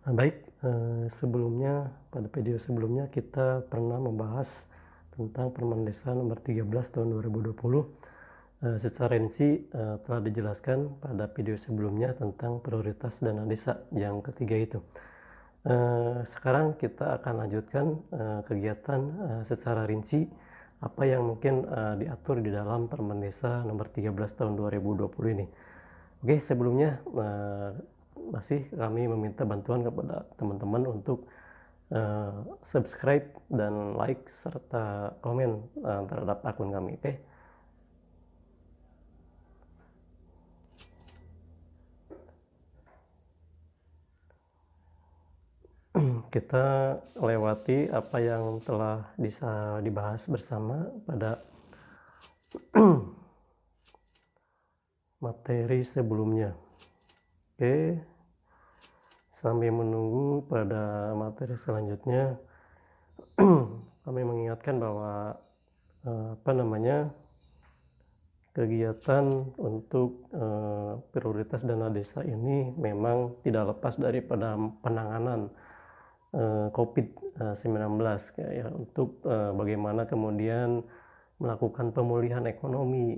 Baik, sebelumnya pada video sebelumnya kita pernah membahas tentang Permen Desa Nomor 13 Tahun 2020. Secara rinci telah dijelaskan pada video sebelumnya tentang prioritas dana desa yang ketiga itu. Sekarang kita akan lanjutkan kegiatan secara rinci apa yang mungkin diatur di dalam Permen Desa Nomor 13 Tahun 2020 ini. Oke, sebelumnya masih kami meminta bantuan kepada teman-teman untuk subscribe dan like serta komen terhadap akun kami. Oke. Kita lewati apa yang telah bisa dibahas bersama pada materi sebelumnya. Oke, sambil menunggu pada materi selanjutnya, kami mengingatkan bahwa kegiatan untuk prioritas dana desa ini memang tidak lepas daripada penanganan COVID-19 ya, untuk bagaimana kemudian melakukan pemulihan ekonomi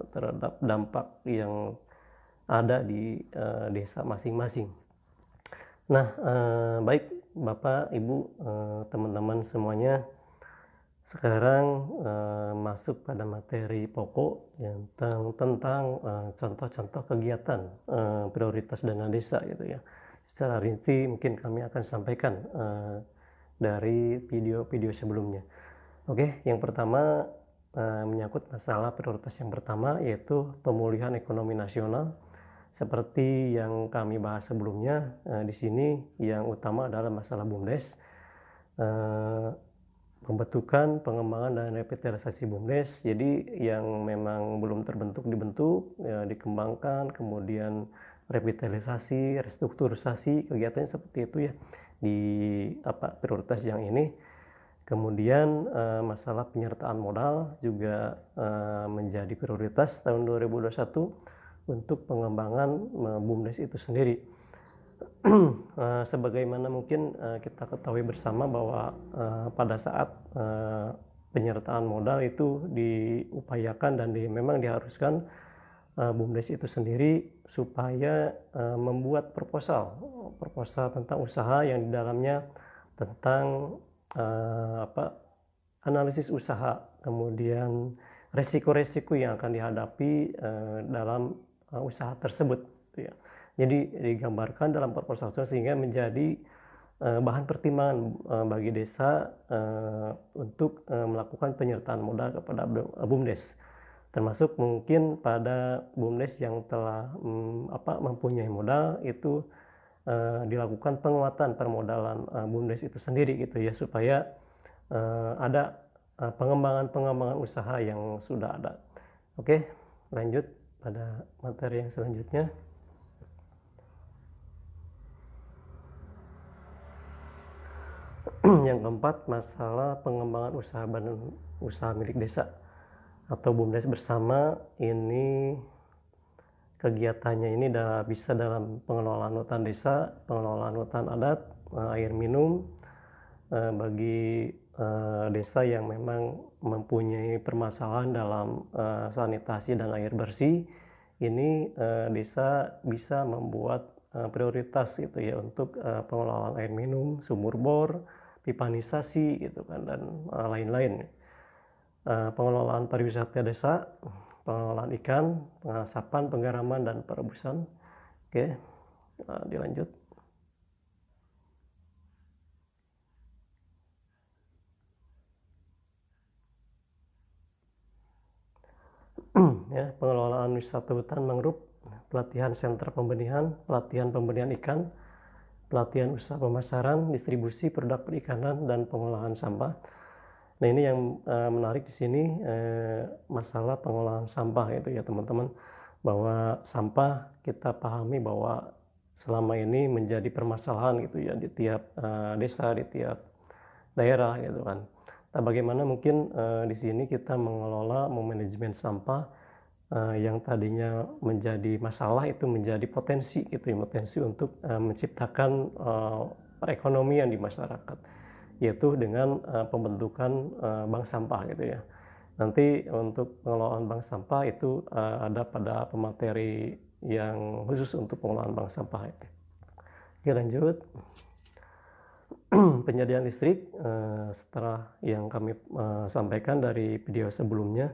terhadap dampak yang ada di desa masing-masing. Nah, baik Bapak, Ibu, teman-teman semuanya, sekarang masuk pada materi pokok yang tentang contoh-contoh kegiatan prioritas dana desa gitu ya. Secara rinci mungkin kami akan sampaikan dari video-video sebelumnya. Oke, yang pertama menyangkut masalah prioritas yang pertama, yaitu pemulihan ekonomi nasional. Seperti yang kami bahas sebelumnya, di sini yang utama adalah masalah BUMDes. Pembentukan, pengembangan, dan revitalisasi BUMDes. Jadi yang memang belum terbentuk dibentuk, ya, dikembangkan, kemudian revitalisasi, restrukturisasi, kegiatannya seperti itu ya di prioritas yang ini. Kemudian masalah penyertaan modal juga menjadi prioritas tahun 2021 untuk pengembangan BUMDes itu sendiri. Sebagaimana mungkin kita ketahui bersama bahwa pada saat penyertaan modal itu diupayakan dan memang diharuskan BUMDes itu sendiri supaya membuat proposal tentang usaha yang di dalamnya tentang analisis usaha, kemudian resiko-resiko yang akan dihadapi dalam usaha tersebut, gitu ya. Jadi digambarkan dalam proposal sehingga menjadi bahan pertimbangan bagi desa untuk melakukan penyertaan modal kepada BUMDes, termasuk mungkin pada BUMDes yang telah mempunyai modal itu dilakukan penguatan permodalan BUMDes itu sendiri gitu ya, supaya ada pengembangan usaha yang sudah ada. Oke, lanjut pada materi yang selanjutnya. Yang keempat, masalah pengembangan usaha milik desa atau BUMDes bersama. Ini kegiatannya ini bisa dalam pengelolaan hutan desa, pengelolaan hutan adat, air minum bagi desa yang memang mempunyai permasalahan dalam sanitasi dan air bersih. Ini desa bisa membuat prioritas gitu ya untuk pengelolaan air minum, sumur bor, pipanisasi gitu kan, dan lain-lain. Pengelolaan pariwisata desa, pengelolaan ikan, pengasapan, penggaraman, dan perebusan. Oke, dilanjut. Ya, pengelolaan wisata hutan mangrove, pelatihan sentra pembenihan, pelatihan pembenihan ikan, pelatihan usaha pemasaran, distribusi produk perikanan, dan pengolahan sampah. Nah, ini yang menarik di sini masalah pengolahan sampah itu ya teman-teman, bahwa sampah kita pahami bahwa selama ini menjadi permasalahan gitu ya di tiap desa, di tiap daerah gitu kan. Nah, bagaimana mungkin di sini kita mengelola manajemen sampah yang tadinya menjadi masalah itu menjadi potensi gitu ya, potensi untuk menciptakan perekonomian di masyarakat, yaitu dengan pembentukan bank sampah gitu ya. Nanti untuk pengelolaan bank sampah itu ada pada pemateri yang khusus untuk pengelolaan bank sampah itu. Oke, lanjut. Penyediaan listrik, setelah yang kami sampaikan dari video sebelumnya,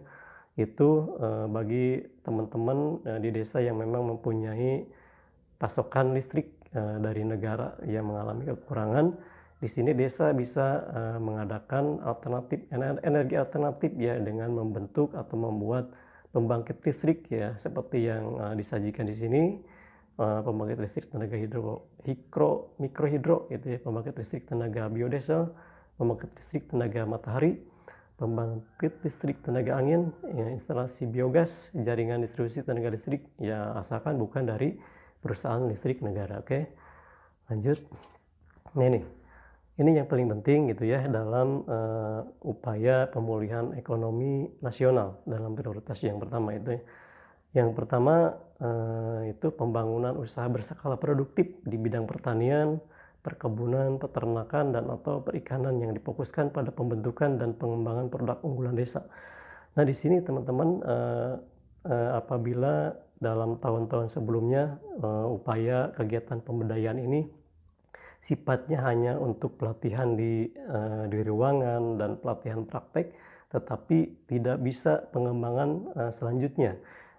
itu bagi teman-teman di desa yang memang mempunyai pasokan listrik dari negara yang mengalami kekurangan, di sini desa bisa mengadakan energi alternatif ya, dengan membentuk atau membuat pembangkit listrik ya, seperti yang disajikan di sini. Pembangkit listrik tenaga mikrohidro gitu ya, pembangkit listrik tenaga biodiesel, pembangkit listrik tenaga matahari, pembangkit listrik tenaga angin, ya, instalasi biogas, jaringan distribusi tenaga listrik ya, asalkan bukan dari perusahaan listrik negara. Oke, lanjut. Nah, ini yang paling penting gitu ya dalam upaya pemulihan ekonomi nasional dalam prioritas yang pertama itu ya. Yang pertama itu pembangunan usaha berskala produktif di bidang pertanian, perkebunan, peternakan, dan atau perikanan yang difokuskan pada pembentukan dan pengembangan produk unggulan desa. Nah, di sini teman-teman apabila dalam tahun-tahun sebelumnya upaya kegiatan pemberdayaan ini sifatnya hanya untuk pelatihan di ruangan dan pelatihan praktek, tetapi tidak bisa pengembangan selanjutnya.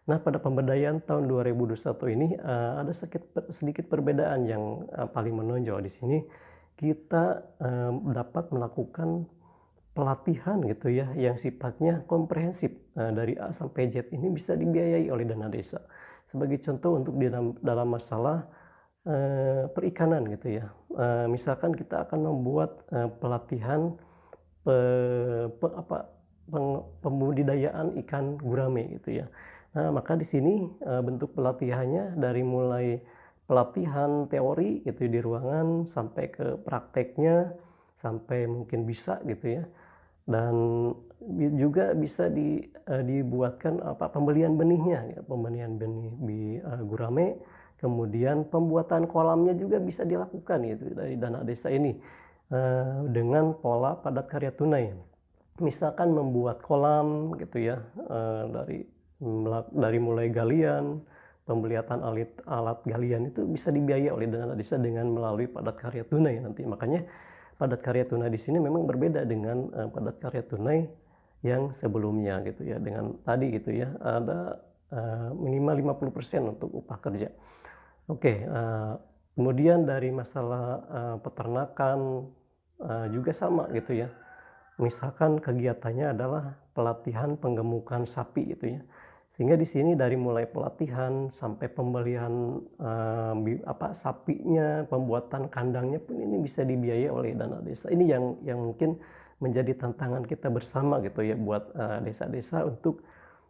Nah, pada pemberdayaan tahun 2021 ini ada sedikit perbedaan yang paling menonjol di sini. Kita dapat melakukan pelatihan gitu ya, yang sifatnya komprehensif dari A sampai Z, ini bisa dibiayai oleh dana desa. Sebagai contoh untuk dalam masalah perikanan gitu ya. Misalkan kita akan membuat pelatihan pembudidayaan ikan gurame gitu ya. Nah, maka di sini bentuk pelatihannya dari mulai pelatihan teori gitu di ruangan sampai ke prakteknya, sampai mungkin bisa gitu ya. Dan juga bisa dibuatkan pembelian benihnya ya, pembelian benih gurame, kemudian pembuatan kolamnya juga bisa dilakukan gitu dari dana desa ini dengan pola padat karya tunai. Misalkan membuat kolam gitu ya, dari mulai galian, pembelian alat galian itu bisa dibiayai oleh dana desa dengan melalui padat karya tunai nanti. Makanya padat karya tunai di sini memang berbeda dengan padat karya tunai yang sebelumnya gitu ya. Dengan tadi gitu ya, ada minimal 50% untuk upah kerja. Oke, kemudian dari masalah peternakan juga sama gitu ya. Misalkan kegiatannya adalah pelatihan penggemukan sapi gitu ya. Sehingga di sini dari mulai pelatihan sampai pembelian sapinya, pembuatan kandangnya pun ini bisa dibiayai oleh dana desa. Ini yang mungkin menjadi tantangan kita bersama gitu ya buat desa-desa untuk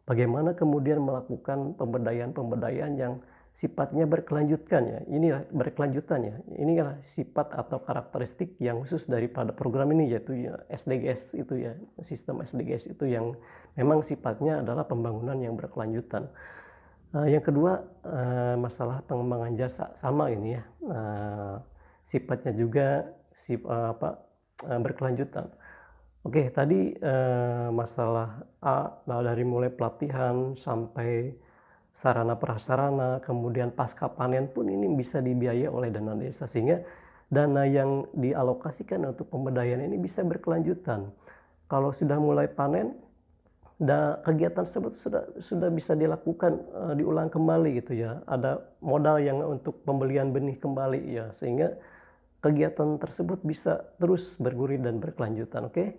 bagaimana kemudian melakukan pemberdayaan yang sifatnya berkelanjutan ya. Inilah berkelanjutan ya. Inilah sifat atau karakteristik yang khusus daripada program ini, yaitu ya SDGs itu ya. Sistem SDGs itu yang memang sifatnya adalah pembangunan yang berkelanjutan. Yang kedua, masalah pengembangan jasa sama ini ya. Sifatnya juga berkelanjutan. Oke, tadi masalah dari mulai pelatihan sampai sarana prasarana, kemudian pasca panen pun ini bisa dibiayai oleh dana desa, sehingga dana yang dialokasikan untuk pemberdayaan ini bisa berkelanjutan. Kalau sudah mulai panen, kegiatan tersebut sudah bisa dilakukan diulang kembali gitu ya. Ada modal yang untuk pembelian benih kembali ya, sehingga kegiatan tersebut bisa terus bergulir dan berkelanjutan. Oke,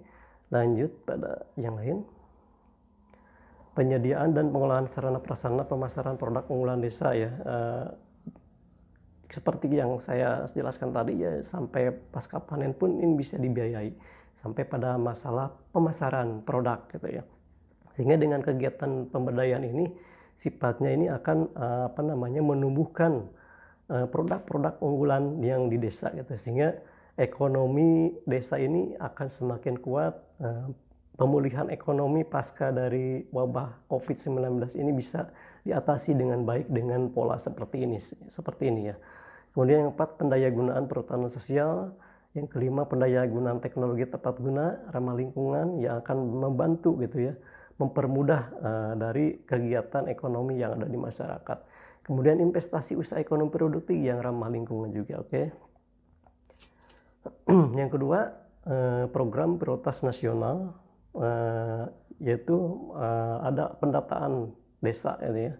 lanjut pada yang lain. Penyediaan dan pengolahan sarana prasarana pemasaran produk unggulan desa ya. Seperti yang saya jelaskan tadi ya, sampai pasca panen pun ini bisa dibiayai sampai pada masalah pemasaran produk gitu ya. Sehingga dengan kegiatan pemberdayaan ini sifatnya ini akan menumbuhkan produk-produk unggulan yang di desa gitu, sehingga ekonomi desa ini akan semakin kuat, pemulihan ekonomi pasca dari wabah COVID-19 ini bisa diatasi dengan baik dengan pola seperti ini ya. Kemudian yang keempat, pendayagunaan perhutanan sosial. Yang kelima, pendayagunaan teknologi tepat guna, ramah lingkungan yang akan membantu gitu ya, mempermudah dari kegiatan ekonomi yang ada di masyarakat. Kemudian investasi usaha ekonomi produktif yang ramah lingkungan juga, oke. Yang kedua, program prioritas nasional, yaitu ada pendataan desa gitu ya.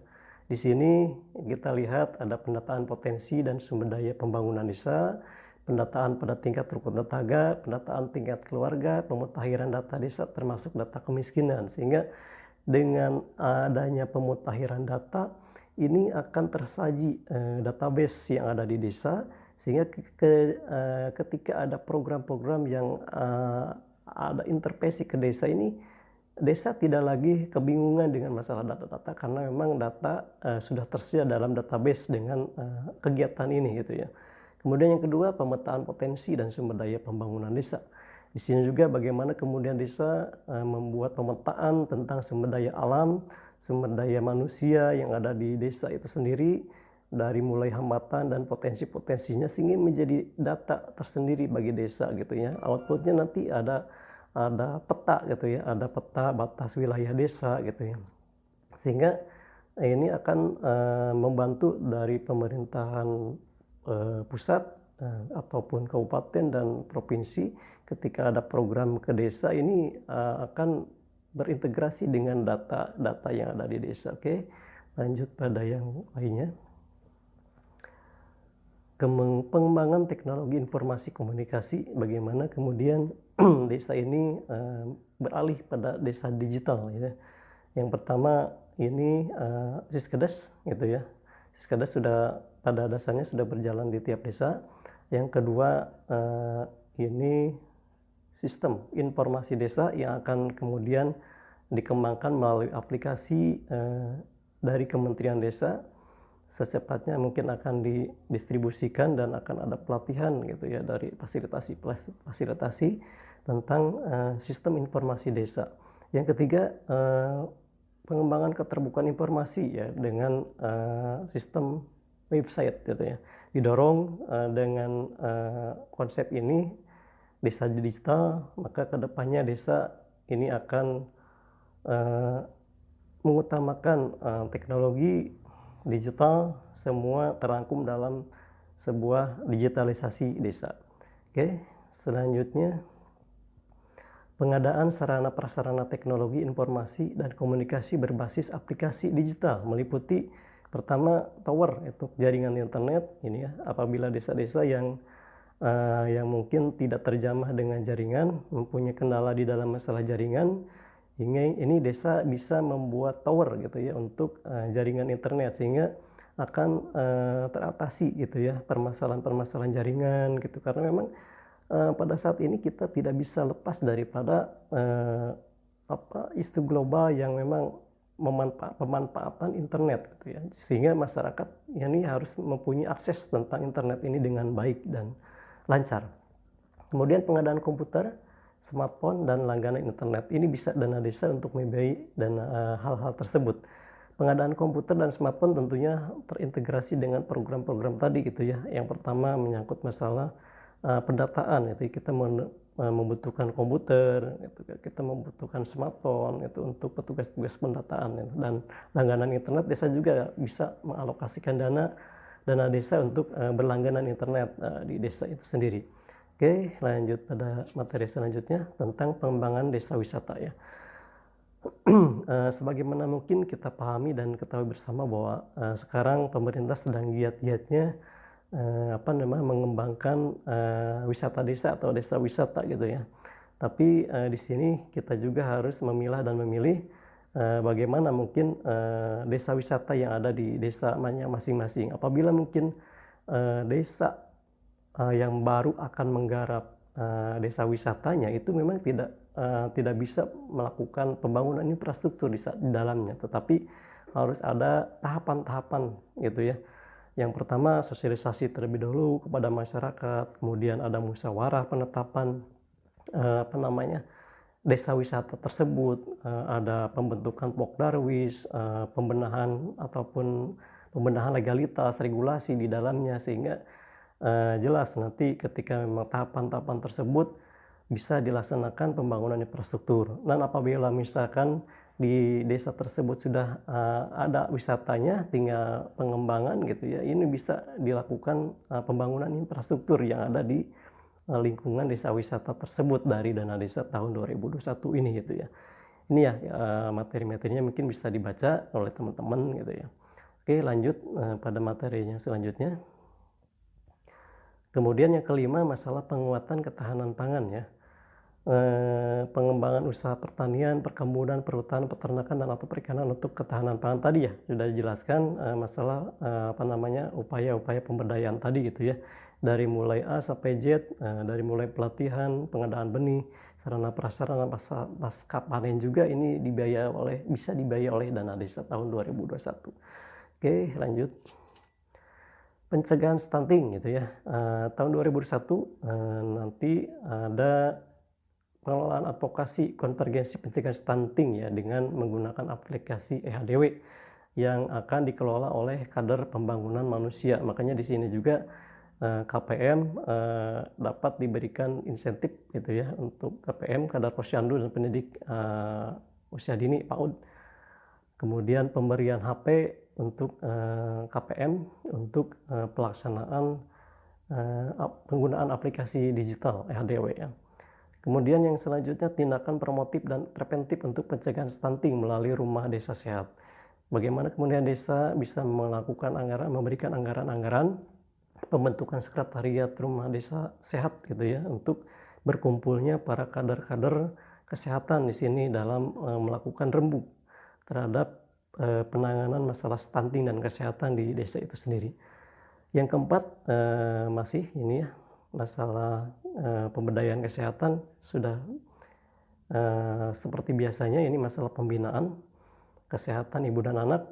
Di sini kita lihat ada pendataan potensi dan sumber daya pembangunan desa, pendataan pada tingkat rukun tetangga, pendataan tingkat keluarga, pemutahiran data desa termasuk data kemiskinan. Sehingga dengan adanya pemutahiran data, ini akan tersaji database yang ada di desa, sehingga ketika ada program-program yang ada intervensi ke desa ini, desa tidak lagi kebingungan dengan masalah data-data karena memang data sudah tersedia dalam database dengan kegiatan ini gitu ya. Kemudian yang kedua, pemetaan potensi dan sumber daya pembangunan desa. Di sini juga bagaimana kemudian desa membuat pemetaan tentang sumber daya alam, sumber daya manusia yang ada di desa itu sendiri, dari mulai hambatan dan potensi-potensinya sehingga menjadi data tersendiri bagi desa gitu ya. Outputnya nanti ada peta gitu ya, ada peta batas wilayah desa gitu ya. Sehingga ini akan membantu dari pemerintahan pusat ataupun kabupaten dan provinsi ketika ada program ke desa ini akan berintegrasi dengan data-data yang ada di desa. Oke, lanjut pada yang lainnya. Pengembangan teknologi informasi komunikasi, bagaimana kemudian desa ini beralih pada desa digital ya. Yang pertama ini Siskedes gitu ya. Siskedes sudah pada dasarnya sudah berjalan di tiap desa. Yang kedua ini sistem informasi desa yang akan kemudian dikembangkan melalui aplikasi dari Kementerian Desa. Secepatnya mungkin akan didistribusikan dan akan ada pelatihan gitu ya dari fasilitasi tentang sistem informasi desa. Yang ketiga, pengembangan keterbukaan informasi ya dengan sistem website gitu ya. Didorong dengan konsep ini desa digital, maka kedepannya desa ini akan mengutamakan teknologi digital, semua terangkum dalam sebuah digitalisasi desa. Oke, selanjutnya pengadaan sarana prasarana teknologi informasi dan komunikasi berbasis aplikasi digital meliputi pertama tower untuk jaringan internet ini ya, apabila desa-desa yang mungkin tidak terjamah dengan jaringan, mempunyai kendala di dalam masalah jaringan, hingga ini desa bisa membuat tower gitu ya untuk jaringan internet sehingga akan teratasi gitu ya permasalahan-permasalahan jaringan gitu, karena memang pada saat ini kita tidak bisa lepas daripada isu global yang memang pemanfaatan internet gitu ya, sehingga masyarakat ini harus mempunyai akses tentang internet ini dengan baik dan lancar. Kemudian pengadaan komputer, smartphone, dan langganan internet. Ini bisa dana desa untuk membiayai dana hal-hal tersebut. Pengadaan komputer dan smartphone tentunya terintegrasi dengan program-program tadi gitu ya. Yang pertama menyangkut masalah pendataan, itu kita membutuhkan komputer, kita membutuhkan smartphone itu untuk petugas-tugas pendataan, dan langganan internet desa juga bisa mengalokasikan dana desa untuk berlangganan internet di desa itu sendiri. Oke, lanjut pada materi selanjutnya tentang pengembangan desa wisata ya. Sebagaimana mungkin kita pahami dan ketahui bersama bahwa sekarang pemerintah sedang giat-giatnya mengembangkan wisata desa atau desa wisata gitu ya. Tapi di sini kita juga harus memilah dan memilih bagaimana mungkin desa wisata yang ada di desa masing-masing. Apabila mungkin desa yang baru akan menggarap desa wisatanya itu memang tidak bisa melakukan pembangunan infrastruktur di dalamnya, tetapi harus ada tahapan-tahapan gitu ya. Yang pertama sosialisasi terlebih dahulu kepada masyarakat, kemudian ada musyawarah penetapan desa wisata tersebut, ada pembentukan Pokdarwis, pembenahan ataupun pembenahan legalitas, regulasi di dalamnya sehingga, jelas nanti ketika memang tahapan-tahapan tersebut bisa dilaksanakan pembangunan infrastruktur. Dan apabila misalkan di desa tersebut sudah, ada wisatanya, tinggal pengembangan gitu ya, ini bisa dilakukan, pembangunan infrastruktur yang ada di, lingkungan desa wisata tersebut dari dana desa tahun 2021 ini gitu ya. Ini ya, materi-materinya mungkin bisa dibaca oleh teman-teman gitu ya. Oke lanjut, pada materinya selanjutnya. Kemudian yang kelima masalah penguatan ketahanan pangan ya. Pengembangan usaha pertanian, perkebunan, perhutanan, peternakan, dan atau perikanan untuk ketahanan pangan tadi ya, sudah dijelaskan, masalah, upaya-upaya pemberdayaan tadi gitu ya. Dari mulai A sampai Z, dari mulai pelatihan, pengadaan benih, sarana prasarana pasca panen juga ini bisa dibiayai oleh dana desa tahun 2021. Oke lanjut. Pencegahan stunting gitu ya, tahun 2021, nanti ada pengelolaan advokasi konvergensi pencegahan stunting ya dengan menggunakan aplikasi EHDW yang akan dikelola oleh kader pembangunan manusia. Makanya di sini juga, KPM, dapat diberikan insentif gitu ya untuk KPM, kadar posyandu dan pendidik, usia dini PAUD. Kemudian pemberian HP untuk, KPM untuk, pelaksanaan, penggunaan aplikasi digital EHDW ya. Kemudian yang selanjutnya tindakan promotif dan preventif untuk pencegahan stunting melalui rumah desa sehat. Bagaimana kemudian desa bisa melakukan memberikan anggaran-anggaran pembentukan sekretariat rumah desa sehat gitu ya untuk berkumpulnya para kader-kader kesehatan di sini dalam, melakukan rembuk terhadap, penanganan masalah stunting dan kesehatan di desa itu sendiri. Yang keempat, masih ini ya, masalah, pemberdayaan kesehatan sudah, seperti biasanya ini masalah pembinaan kesehatan ibu dan anak,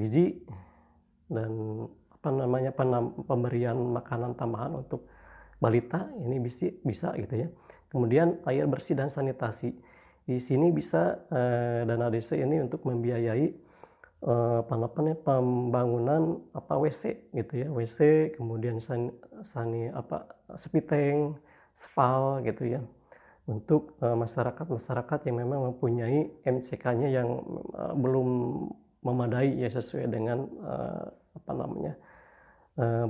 gizi, dan pemberian makanan tambahan untuk balita ini bisa gitu ya. Kemudian air bersih dan sanitasi. Di sini bisa, dana desa ini untuk membiayai, pembangunan WC gitu ya, WC kemudian sepiteng, spal gitu ya, untuk, masyarakat-masyarakat yang memang mempunyai MCK-nya yang, belum memadai ya sesuai dengan,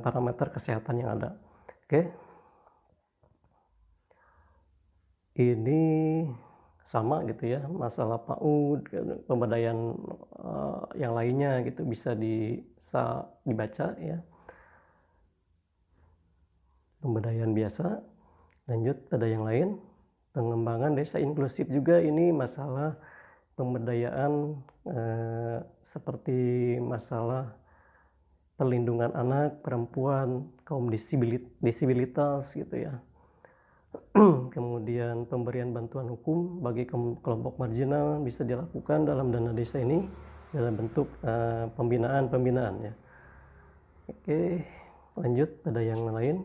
parameter kesehatan yang ada. Oke. Ini sama gitu ya, masalah PAUD, pemberdayaan, yang lainnya gitu bisa dibaca ya. Pemberdayaan biasa, lanjut pada yang lain. Pengembangan desa inklusif juga ini masalah pemberdayaan, seperti masalah perlindungan anak, perempuan, kaum disabilitas gitu ya. Kemudian pemberian bantuan hukum bagi kelompok marginal bisa dilakukan dalam dana desa ini dalam bentuk, pembinaan ya. Oke, lanjut pada yang lain.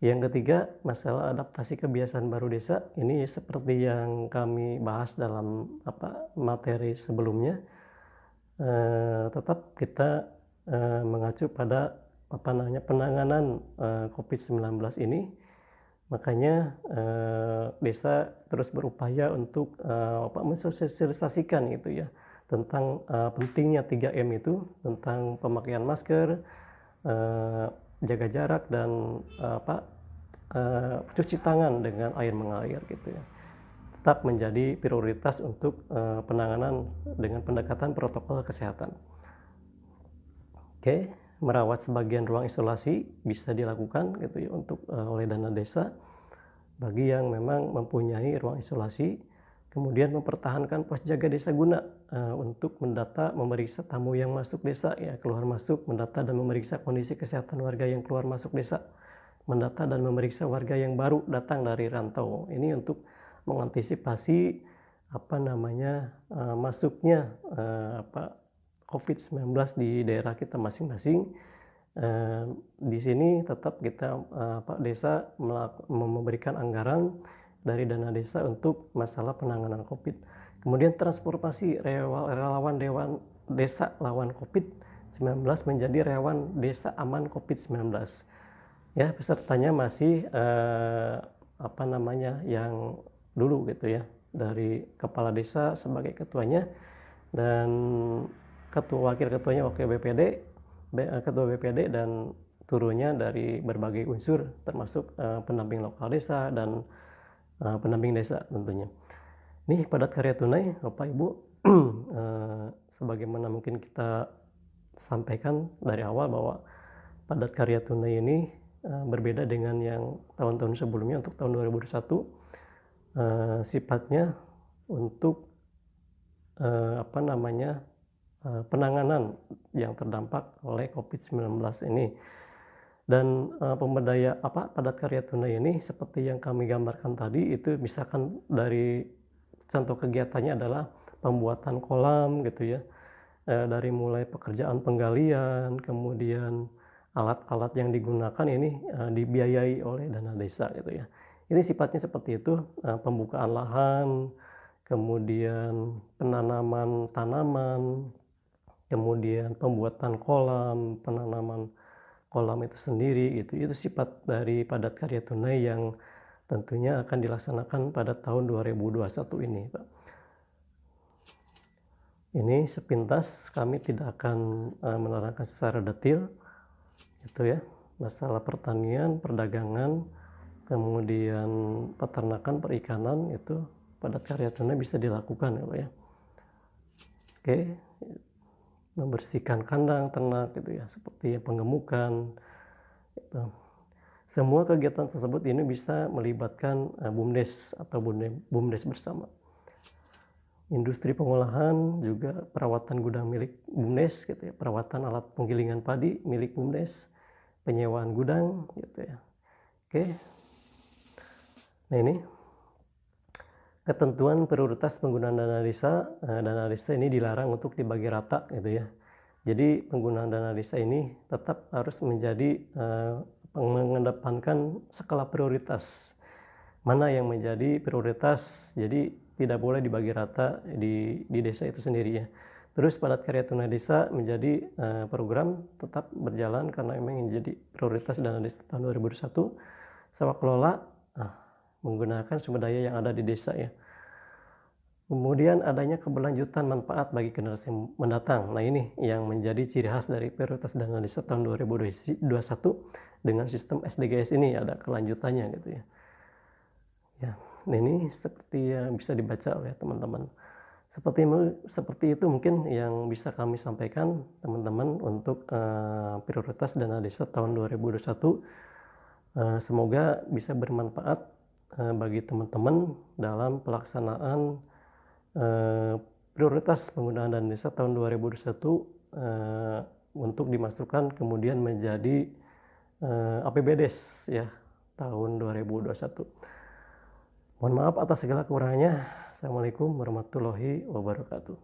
Yang ketiga, masalah adaptasi kebiasaan baru desa. Ini seperti yang kami bahas dalam materi sebelumnya. Tetap kita, mengacu pada penanganan, COVID-19 ini. Makanya, desa terus berupaya untuk, mensosialisasikan gitu ya tentang, pentingnya 3M itu, tentang pemakaian masker, jaga jarak dan, cuci tangan dengan air mengalir gitu ya. Tetap menjadi prioritas untuk, penanganan dengan pendekatan protokol kesehatan. Oke, merawat sebagian ruang isolasi bisa dilakukan gitu ya untuk, oleh dana desa bagi yang memang mempunyai ruang isolasi. Kemudian mempertahankan pos jaga desa guna, untuk mendata, memeriksa tamu yang masuk desa ya, keluar masuk, mendata dan memeriksa kondisi kesehatan warga yang keluar masuk desa, mendata dan memeriksa warga yang baru datang dari rantau. Ini untuk mengantisipasi masuknya, COVID-19 di daerah kita masing-masing. Di sini tetap kita, desa memberikan anggaran dari dana desa untuk masalah penanganan Covid. Kemudian transformasi relawan desa lawan Covid-19 menjadi relawan desa aman Covid-19. Ya, pesertanya masih yang dulu gitu ya, dari kepala desa sebagai ketuanya dan wakil ketuanya ketua BPD dan turunnya dari berbagai unsur termasuk pendamping lokal desa dan pendamping desa tentunya. Ini padat karya tunai Bapak Ibu sebagaimana mungkin kita sampaikan dari awal bahwa padat karya tunai ini berbeda dengan yang tahun-tahun sebelumnya. Untuk tahun 2021 sifatnya untuk penanganan yang terdampak oleh Covid-19 ini. Dan padat karya tunai ini seperti yang kami gambarkan tadi, itu misalkan dari contoh kegiatannya adalah pembuatan kolam gitu ya, dari mulai pekerjaan penggalian, kemudian alat-alat yang digunakan ini dibiayai oleh dana desa gitu ya. Ini sifatnya seperti itu, pembukaan lahan, kemudian penanaman tanaman, kemudian pembuatan kolam, penanaman kolam itu sendiri gitu. Itu sifat dari padat karya tunai yang tentunya akan dilaksanakan pada tahun 2021 ini, Pak. Ini sepintas, kami tidak akan menerangkan secara detail gitu ya, masalah pertanian, perdagangan, kemudian peternakan, perikanan, itu padat karya tunai bisa dilakukan ya Pak ya. Oke, membersihkan kandang ternak gitu ya, seperti penggemukan gitu. Semua kegiatan tersebut ini bisa melibatkan BUMDes atau BUMDes bersama. Industri pengolahan juga perawatan gudang milik BUMDes gitu ya, perawatan alat penggilingan padi milik BUMDes, penyewaan gudang gitu ya. Oke. Nah, ini ketentuan prioritas penggunaan dana desa. Dana desa ini dilarang untuk dibagi rata gitu ya. Jadi penggunaan dana desa ini tetap harus menjadi mengedepankan skala prioritas. Mana yang menjadi prioritas, jadi tidak boleh dibagi rata di desa itu sendiri ya. Terus padat karya tunai desa menjadi program tetap berjalan karena memang menjadi prioritas dana desa tahun 2021. Sawah kelola menggunakan sumber daya yang ada di desa ya. Kemudian adanya keberlanjutan manfaat bagi generasi mendatang. Nah, ini yang menjadi ciri khas dari prioritas dana desa tahun 2021 dengan sistem SDGs ini, ada kelanjutannya gitu ya. Ya, ini seperti yang bisa dibaca oleh teman-teman. Seperti itu mungkin yang bisa kami sampaikan teman-teman untuk prioritas dana desa tahun 2021. Semoga bisa bermanfaat bagi teman-teman dalam pelaksanaan prioritas penggunaan dana desa tahun 2021 untuk dimasukkan kemudian menjadi APBDes ya tahun 2021. Mohon maaf atas segala kekurangannya. Assalamualaikum warahmatullahi wabarakatuh.